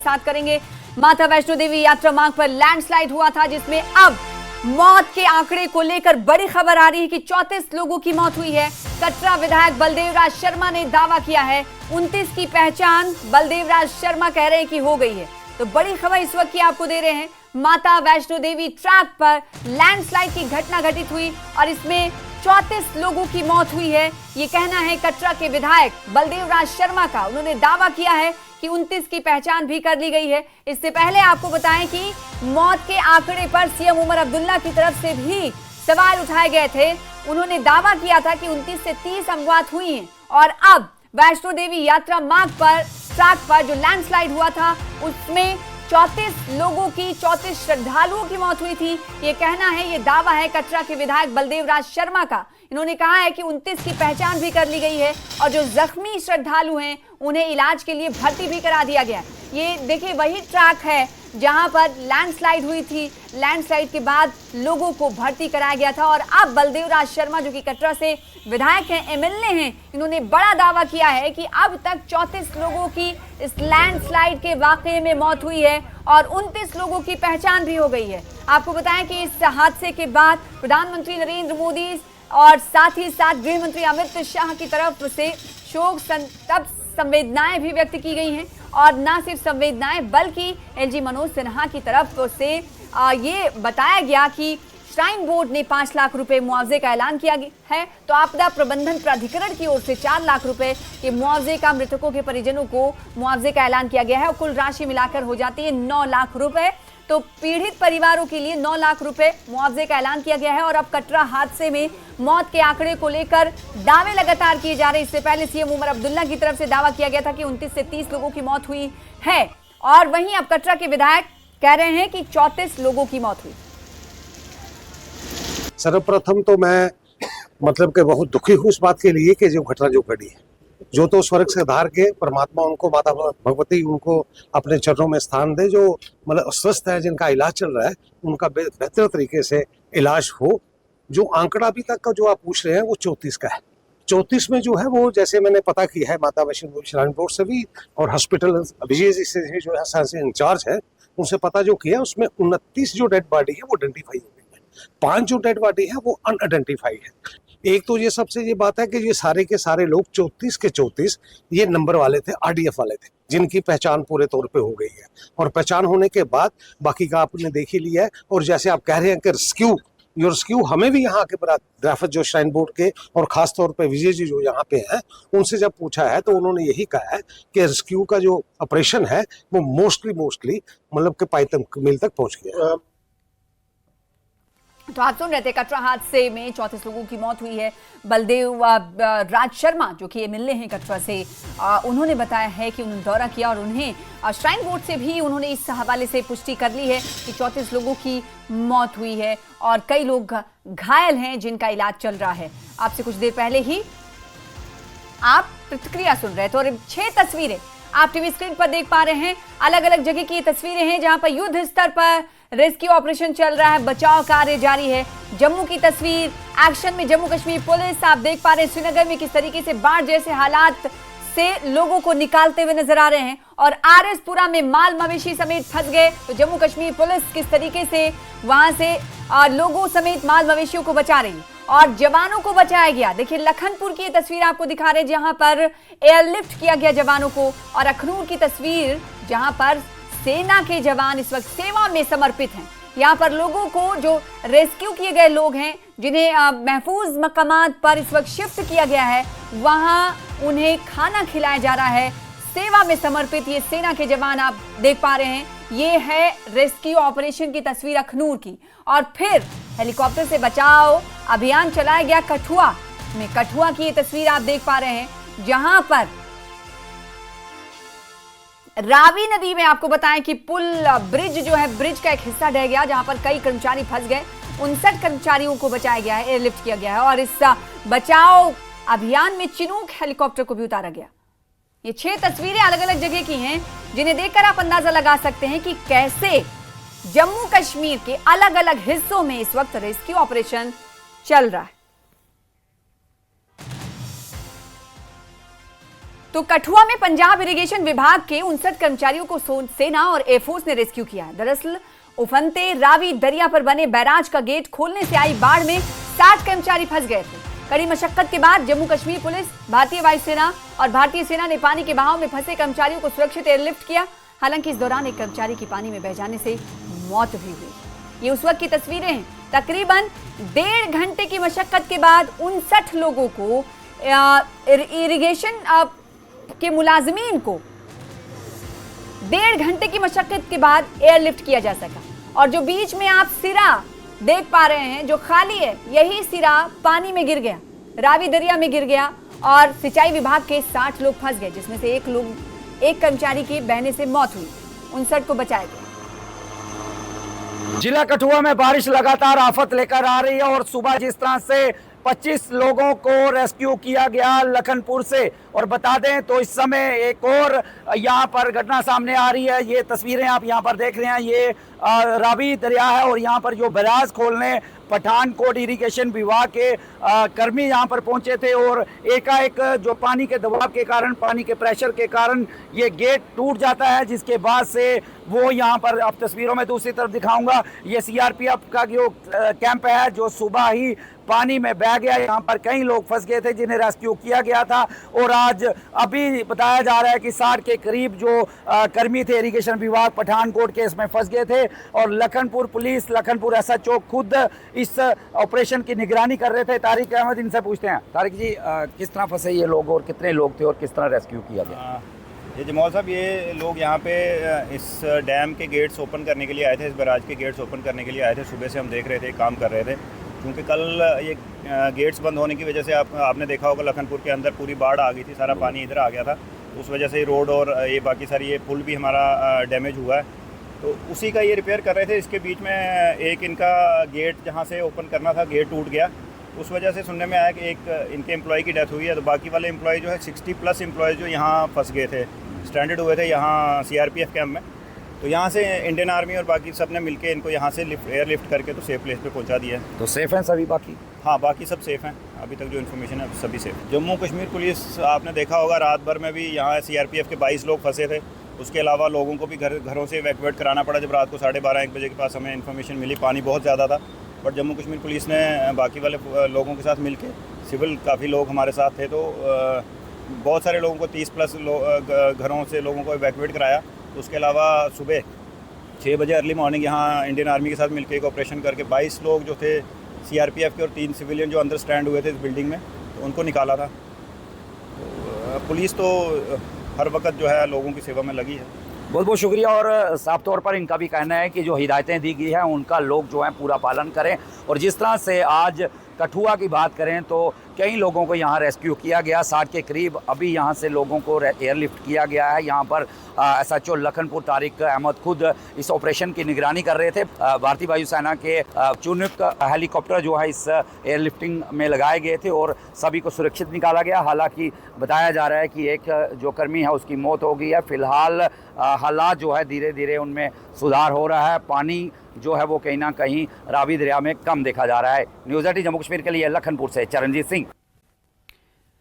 साथ करेंगे। माता वैष्णो देवी यात्रा मार्ग पर लैंडस्लाइड हुआ था, जिसमें अब मौत के आंकड़े को लेकर बड़ी खबर आ रही है कि 34 लोगों की मौत हुई है। कटरा विधायक बलदेव राज शर्मा ने दावा किया है 29 की पहचान बलदेव राज शर्मा कह रहे हैं कि हो गई है। तो बड़ी खबर इस वक्त की आपको दे रहे हैं। माता वैष्णो देवी ट्रैक पर लैंडस्लाइड की घटना घटित हुई और इसमें 34 लोगों की मौत हुई है। ये कहना है कटरा के विधायक बलदेव राज शर्मा का। उन्होंने दावा किया है कि 29 की पहचान भी कर ली गई है। इससे पहले आपको बताएं कि मौत के आंकड़े पर सीएम उमर अब्दुल्ला की तरफ से भी सवाल उठाए गए थे। उन्होंने दावा किया था कि 29 से 30 अमवात हुई हैं और अब वैष्णो देवी यात्रा मार्ग पर ट्रैक पर जो लैंडस्लाइड हुआ था उसमें 34 लोगों की 34 श्रद्धालुओं की मौत हुई थी। ये कहना है, ये दावा है कटरा के विधायक बलदेव राज शर्मा का। इन्होंने कहा है कि 29 की पहचान भी कर ली गई है और जो जख्मी श्रद्धालु हैं उन्हें इलाज के लिए भर्ती भी करा दिया गया है। ये देखिए वही ट्रैक है जहां पर लैंडस्लाइड हुई थी। लैंडस्लाइड के बाद लोगों को भर्ती कराया गया था और अब बलदेव राज शर्मा जो कि कटरा से विधायक हैं, एमएलए हैं, इन्होंने बड़ा दावा किया है कि अब तक 34 लोगों की इस लैंडस्लाइड के वाकये में मौत हुई है और 29 लोगों की पहचान भी हो गई है। आपको बताएं कि इस हादसे के बाद प्रधानमंत्री नरेंद्र मोदी और साथ ही साथ गृह मंत्री अमित शाह की तरफ से शोक संतप्त संवेदनाएं भी व्यक्त की गई हैं और न सिर्फ संवेदनाएं बल्कि एलजी मनोज सिन्हा की तरफ से ये बताया गया कि श्राइन बोर्ड ने 5 लाख रुपए मुआवजे का ऐलान किया है। तो आपदा प्रबंधन प्राधिकरण की ओर से 4 लाख रुपए के मुआवजे का मृतकों के परिजनों को मुआवजे का ऐलान किया गया है और कुल राशि मिलाकर हो जाती है 9 लाख रुपए। तो पीड़ित परिवारों के लिए 9 लाख रुपए मुआवजे का ऐलान किया गया है और अब कटरा हादसे में मौत के आंकड़े को लेकर दावे लगातार किए जा रहे हैं। इससे पहले सीएम उमर अब्दुल्ला की तरफ से दावा किया गया था कि 29 से 30 लोगों की मौत हुई है और वहीं अब कटरा के विधायक कह रहे हैं कि 34 लोगों की मौत हुई। सर्वप्रथम तो मैं मतलब कि बहुत दुखी हूँ इस बात के लिए कि जो घटना जो घटी है, जो तो स्वर्ग से धार के परमात्मा उनको, माता भगवती उनको अपने चरणों में स्थान दे। जो मतलब स्वस्थ है, जिनका इलाज चल रहा है, उनका बेहतर तरीके से इलाज हो। जो आंकड़ा अभी तक का जो आप पूछ रहे हैं वो 34 का है। 34 में जो है वो, जैसे मैंने पता किया है माता वैष्णो देवी श्राइन बोर्ड से भी और हॉस्पिटल विजय जी से जो है इंचार्ज है, उनसे पता जो किया, उसमें 29 जो डेड बॉडी है वो आइडेंटिफाई हो गई है। 5 जो डेड बॉडी है वो अनआइडेंटिफाई है। एक तो ये सबसे ये बात है कि ये सारे के सारे लोग 34 के 34 ये नंबर वाले थे, आरडीएफ वाले थे, जिनकी पहचान पूरे तौर पे हो गई है और पहचान होने के बाद बाकी का आपने देख ही लिया है। और जैसे आप कह रहे हैं कि रेस्क्यू हमें भी यहाँ के ग्राफिक जो श्राइन बोर्ड के और खास तौर पे विजय जी जो यहाँ पे हैं, उनसे जब पूछा है तो उन्होंने यही कहा है कि रेस्क्यू का जो ऑपरेशन है वो मोस्टली मतलब के पाइतम मिल तक पहुंच गया। तो आप सुन रहे थे कटरा हादसे में 34 लोगों की मौत हुई है। बलदेव राज शर्मा जो कि एमएलए हैं कटरा से, उन्होंने बताया है कि उन्होंने दौरा किया और उन्हें श्राइन बोर्ड से भी उन्होंने इस हवाले से पुष्टि कर ली है कि 34 लोगों की मौत हुई है और कई लोग घायल हैं जिनका इलाज चल रहा है। आपसे कुछ देर पहले ही आप प्रतिक्रिया सुन रहे थे और 6 तस्वीरें आप टीवी स्क्रीन पर देख पा रहे हैं। अलग अलग जगह की ये तस्वीरें हैं जहां पर युद्ध स्तर पर रेस्क्यू ऑपरेशन चल रहा है, बचाव कार्य जारी है। जम्मू की तस्वीर, एक्शन में जम्मू कश्मीर पुलिस आप देख पा रहे हैं। श्रीनगर में किस तरीके से बाढ़ जैसे हालात से लोगों को निकालते हुए नजर आ रहे हैं और आरएसपुरा में माल मवेशी समेत फंस गए तो जम्मू कश्मीर पुलिस किस तरीके से वहां से लोगों समेत माल मवेशियों को बचा रही है और जवानों को बचाया गया। देखिए लखनपुर की ये तस्वीर आपको दिखा रहे हैं जहां पर एयरलिफ्ट किया गया जवानों को और अखनूर की तस्वीर जहां पर सेना के जवान इस वक्त सेवा में समर्पित हैं। यहाँ पर लोगों को जो रेस्क्यू किए गए लोग हैं, जिन्हें महफूज मकामात पर इस वक्त शिफ्ट किया गया है, वहां उन्हें खाना खिलाया जा रहा है। सेवा में समर्पित ये सेना के जवान आप देख पा रहे हैं। ये है रेस्क्यू ऑपरेशन की तस्वीर अखनूर की। और फिर हेलीकॉप्टर से बचाव अभियान चलाया गया कठुआ में। कठुआ की ये तस्वीर आप देख पा रहे हैं जहां पर रावी नदी में आपको बताएं कि ब्रिज जो है, ब्रिज का एक हिस्सा ढह गया जहां पर कई कर्मचारी फंस गए। 59 कर्मचारियों को बचाया गया है, एयरलिफ्ट किया गया है और इस बचाव अभियान में चिनूक हेलीकॉप्टर को भी उतारा गया। ये 6 तस्वीरें अलग अलग जगह की हैं जिन्हें देखकर आप अंदाजा लगा सकते हैं कि कैसे जम्मू कश्मीर के अलग अलग हिस्सों में इस वक्त रेस्क्यू ऑपरेशन चल रहा है। तो तो कठुआ में पंजाब इरिगेशन विभाग के 59 कर्मचारियों को सेना और एयरफोर्स ने रेस्क्यू किया है। दरअसल उफनते रावी दरिया पर बने बैराज का गेट खोलने से आई बाढ़ में 60 कर्मचारी फंस गए थे। कड़ी मशक्कत के बाद जम्मू कश्मीर पुलिस, भारतीय वायुसेना और भारतीय सेना ने पानी के बहाव में फंसे कर्मचारियों को सुरक्षित एयरलिफ्ट किया। हालांकि इस दौरान एक कर्मचारी की पानी में बह जाने से मौत भी हुई। ये उस वक्त की तस्वीरें हैं। तकरीबन 1.5 घंटे की मशक्कत के बाद 59 लोगों को इरिगेशन के मुलाजिमीन को 1.5 घंटे की मशक्कत के बाद एयरलिफ्ट किया जा सका। और जो बीच में आप सिरा देख पा रहे हैं जो खाली है, यही सिरा पानी में गिर गया, रावी दरिया में गिर गया और सिंचाई विभाग के 60 लोग फंस गए, जिसमें से एक कर्मचारी की बहने से मौत हुई। 59 को बचाया गया। जिला कठुआ में बारिश लगातार आफत लेकर आ रही है और सुबह जिस तरह से 25 लोगों को रेस्क्यू किया गया लखनपुर से, और बता दें तो इस समय एक और यहाँ पर घटना सामने आ रही है। ये तस्वीरें आप यहाँ पर देख रहे हैं, ये रावी दरिया है और यहाँ पर जो बैराज खोलने पठानकोट इरिगेशन विभाग के कर्मी यहाँ पर पहुंचे थे और एकाएक जो पानी के दबाव के कारण, पानी के प्रेशर के कारण ये गेट टूट जाता है, जिसके बाद से वो यहाँ पर अब तस्वीरों में दूसरी तरफ दिखाऊंगा, ये सीआरपीएफ का जो कैंप है जो सुबह ही पानी में बह गया। यहाँ पर कई लोग फंस गए थे जिन्हें रेस्क्यू किया गया था और आज अभी बताया जा रहा है कि 60 के करीब जो कर्मी थे इरिगेशन विभाग पठानकोट के इसमें फंस गए थे और लखनपुर पुलिस, लखनपुर एसएचओ खुद इस ऑपरेशन की निगरानी कर रहे थे। तारिक अहमद इनसे पूछते हैं। तारिक जी, किस तरह फंसे ये लोग और कितने लोग थे और किस तरह रेस्क्यू किया गया? ये जमाल साहब, ये लोग यहाँ पे इस डैम के गेट्स ओपन करने के लिए आए थे, इस बैराज के गेट्स ओपन करने के लिए आए थे। सुबह से हम देख रहे थे, काम कर रहे थे, क्योंकि कल ये गेट्स बंद होने की वजह से आपने देखा होगा लखनपुर के अंदर पूरी बाढ़ आ गई थी, सारा पानी इधर आ गया था। उस वजह से रोड और ये बाकी सारी ये पुल भी हमारा डैमेज हुआ है, तो उसी का ये रिपेयर कर रहे थे। इसके बीच में एक इनका गेट जहाँ से ओपन करना था, गेट टूट गया। उस वजह से सुनने में आया कि एक इनके एम्प्लॉय की डेथ हुई है, तो बाकी वाले एम्प्लॉय जो है 60+ एम्प्लॉय जो यहाँ फंस गए थे, स्ट्रैंडेड हुए थे यहाँ सीआरपीएफ कैंप में। तो यहाँ से इंडियन आर्मी और बाकी सब ने मिलकर इनको यहाँ से एयरलिफ्ट करके तो सेफ प्लेस पे पहुँचा दिया है। तो सेफ हैं सभी बाकी? हाँ, बाकी सब सेफ़ हैं। अभी तक जो इन्फॉर्मेशन है सभी सेफ। जम्मू कश्मीर पुलिस, आपने देखा होगा रात भर में भी यहाँ सीआरपीएफ के 22 लोग फंसे थे। उसके अलावा लोगों को भी घरों से इवैक्यूएट कराना पड़ा। जब रात को 12:30-1 बजे के पास हमें इन्फॉर्मेशन मिली, पानी बहुत ज़्यादा था, बट जम्मू कश्मीर पुलिस ने बाकी वाले लोगों के साथ मिलके, सिविल काफ़ी लोग हमारे साथ थे, तो बहुत सारे लोगों को 30+ घरों से लोगों को इवैक्यूएट कराया। उसके अलावा सुबह 6 बजे अर्ली मॉर्निंग यहाँ इंडियन आर्मी के साथ मिलकर एक ऑपरेशन करके 22 लोग जो थे सीआरपीएफ के और 3 सिविलियन जो अंदर स्टैंड हुए थे इस बिल्डिंग में, तो उनको निकाला था। तो पुलिस तो हर वक्त जो है लोगों की सेवा में लगी है। बहुत बहुत शुक्रिया। और साफ तौर पर इनका भी कहना है कि जो हिदायतें दी गई हैं उनका लोग जो हैं पूरा पालन करें। और जिस तरह से आज कठुआ की बात करें तो कई लोगों को यहाँ रेस्क्यू किया गया, 60 के करीब अभी यहाँ से लोगों को एयरलिफ्ट किया गया है। यहाँ पर एसएचओ लखनपुर तारिक अहमद खुद इस ऑपरेशन की निगरानी कर रहे थे। भारतीय वायुसेना के चुनित हेलीकॉप्टर जो है इस एयरलिफ्टिंग में लगाए गए थे और सभी को सुरक्षित निकाला गया। हालांकि बताया जा रहा है कि एक जो कर्मी है उसकी मौत हो गई है। फिलहाल हालात जो है धीरे धीरे उनमें सुधार हो रहा है। पानी जो है वो कहीं ना कहीं रावी दरिया में कम देखा जा रहा है। न्यूज़ 18 जम्मू कश्मीर के लिए लखनपुर से चरणजीत सिंह।